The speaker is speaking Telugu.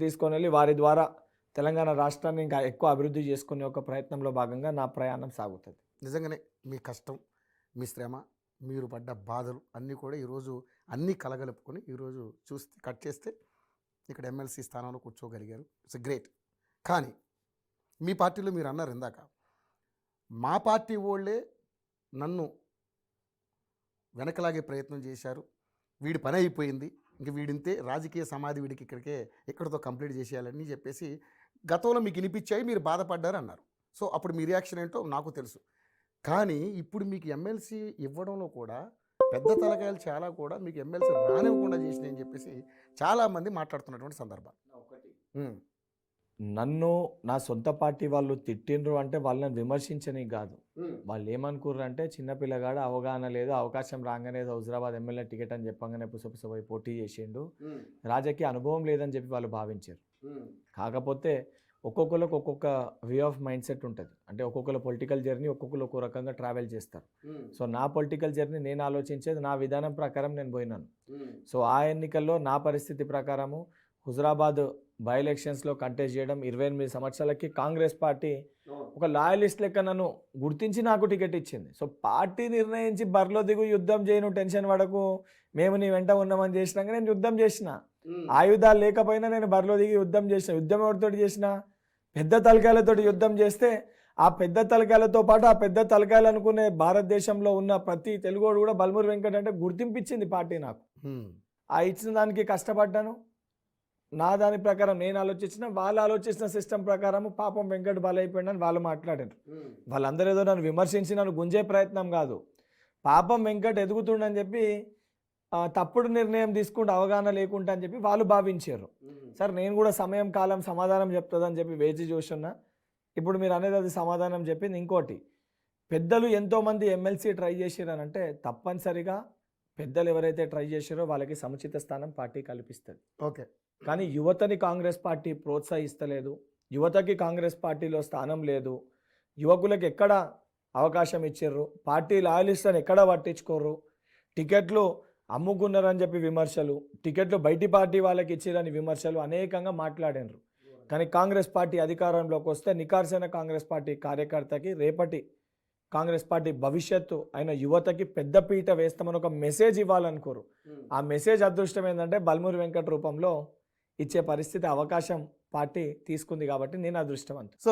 తీసుకొని వెళ్ళి వారి ద్వారా తెలంగాణ రాష్ట్రాన్ని ఇంకా ఎక్కువ అభివృద్ధి చేసుకునే ఒక ప్రయత్నంలో భాగంగా నా ప్రయాణం సాగుతుంది. నిజంగానే మీ కష్టం, మీ శ్రమ, మీరు పడ్డ బాధలు అన్నీ కూడా ఈరోజు అన్నీ కలగలుపుకొని ఈరోజు చూస్తే కట్ చేస్తే ఇక్కడ ఎమ్మెల్సీ స్థానంలో కూర్చోగలిగారు. It's great. కానీ మీ పార్టీలో మీరు అన్నారు ఇందాక, మా పార్టీ వాళ్ళే నన్ను వెనకలాగే ప్రయత్నం చేశారు, వీడి పని అయిపోయింది, ఇంక వీడింతే రాజకీయ సమాధి వీడికి ఇక్కడితో కంప్లీట్ చేసేయాలని చెప్పేసి గతంలో మీకు వినిపించాయి, మీరు బాధపడ్డారు అన్నారు. సో అప్పుడు మీ రియాక్షన్ ఏంటో నాకు తెలుసు. కానీ ఇప్పుడు మీకు ఎమ్మెల్సీ ఇవ్వడంలో కూడా పెద్ద తలకాయలు చాలా కూడా మీకు ఎమ్మెల్సీ రానివ్వకుండా చేసినాయని చెప్పేసి చాలామంది మాట్లాడుతున్నటువంటి సందర్భాలు. నన్ను నా సొంత పార్టీ వాళ్ళు తిట్టిండ్రు అంటే వాళ్ళని విమర్శించని కాదు. వాళ్ళు ఏమనుకుర్రు అంటే చిన్నపిల్లగాడు అవగాహన లేదు, అవకాశం రాగానే హుజరాబాద్ ఎమ్మెల్యే టికెట్ అని చెప్పగానే పుసపుసపోయి పోటీ చేసిండు, రాజకీయ అనుభవం లేదని చెప్పి వాళ్ళు భావించారు. కాకపోతే ఒక్కొక్కరికి ఒక్కొక్క వే ఆఫ్ మైండ్ సెట్ ఉంటుంది. అంటే ఒక్కొక్కరు పొలిటికల్ జర్నీ ఒక్కొక్కరు ఒక్కో రకంగా ట్రావెల్ చేస్తారు. సో నా పొలిటికల్ జర్నీ నేను ఆలోచించేది నా విధానం ప్రకారం నేను పోయినాను. సో ఆ ఎన్నికల్లో నా పరిస్థితి ప్రకారము హుజరాబాద్ బై ఎలక్షన్స్లో కంటెస్ట్ చేయడం, 28 సంవత్సరాలకి కాంగ్రెస్ పార్టీ ఒక లాయలిస్ట్ లెక్క నన్ను గుర్తించి నాకు టికెట్ ఇచ్చింది. సో పార్టీ నిర్ణయించి బరిలో దిగు, యుద్ధం చేయను, టెన్షన్ పడకు, మేము నీ వెంట ఉన్నామని చేసినాక నేను యుద్ధం చేసిన. ఆయుధాలు లేకపోయినా నేను బరిలో దిగి యుద్ధం చేసిన. యుద్ధం ఎవరితోటి చేసిన? పెద్ద తలకాయలతోటి యుద్ధం చేస్తే ఆ పెద్ద తలకాయలతో పాటు ఆ పెద్ద తలకాయలు అనుకునే భారతదేశంలో ఉన్న ప్రతి తెలుగోడు కూడా బల్మూరి వెంకట్ అంటే గుర్తింపించింది పార్టీ నాకు. ఆ ఇచ్చిన దానికి కష్టపడ్డాను. నా దాని ప్రకారం నేను ఆలోచించిన, వాళ్ళు ఆలోచించిన సిస్టమ్ ప్రకారం పాపం వెంకట్ బలైపోయిందని వాళ్ళు మాట్లాడారు. వాళ్ళందరూ ఏదో నన్ను విమర్శించి నన్ను గుంజే ప్రయత్నం కాదు, పాపం వెంకట్ ఎదుగుతుండని చెప్పి తప్పుడు నిర్ణయం తీసుకుంటూ అవగాహన లేకుండా అని చెప్పి వాళ్ళు భావించారు. సార్ నేను కూడా సమయం కాలం సమాధానం చెప్తుందని చెప్పి వేచి చూస్తున్నా. ఇప్పుడు మీరు అనేది అది సమాధానం చెప్పింది. ఇంకోటి, పెద్దలు ఎంతోమంది ఎమ్మెల్సీ ట్రై చేసిరనంటే తప్పనిసరిగా పెద్దలు ఎవరైతే ట్రై చేశారో వాళ్ళకి సముచిత స్థానం పార్టీ కల్పిస్తుంది. ఓకే. కానీ యువతని కాంగ్రెస్ పార్టీ ప్రోత్సహిస్తలేదు, యువతకి కాంగ్రెస్ పార్టీలో స్థానం లేదు, యువకులకు ఎక్కడ అవకాశం ఇచ్చారు, పార్టీ లాయలిస్ట్ని ఎక్కడ పట్టించుకోరు, టికెట్లు అమ్ముకున్నారని చెప్పి విమర్శలు, టికెట్లు బయటి పార్టీ వాళ్ళకి ఇచ్చారని విమర్శలు అనేకంగా మాట్లాడారు. కానీ కాంగ్రెస్ పార్టీ అధికారంలోకి వస్తే నికార్సైన కాంగ్రెస్ పార్టీ కార్యకర్తకి రేపటి కాంగ్రెస్ పార్టీ భవిష్యత్తు అయిన యువతకి పెద్ద పీట వేస్తామని ఒక మెసేజ్ ఇవ్వాలనుకోరు. ఆ మెసేజ్ అదృష్టం ఏంటంటే బల్మూరి వెంకట్ రూపంలో ఇచ్చే పరిస్థితి అవకాశం పార్టీ తీసుకుంది కాబట్టి నేను అదృష్టవంతుడు. సో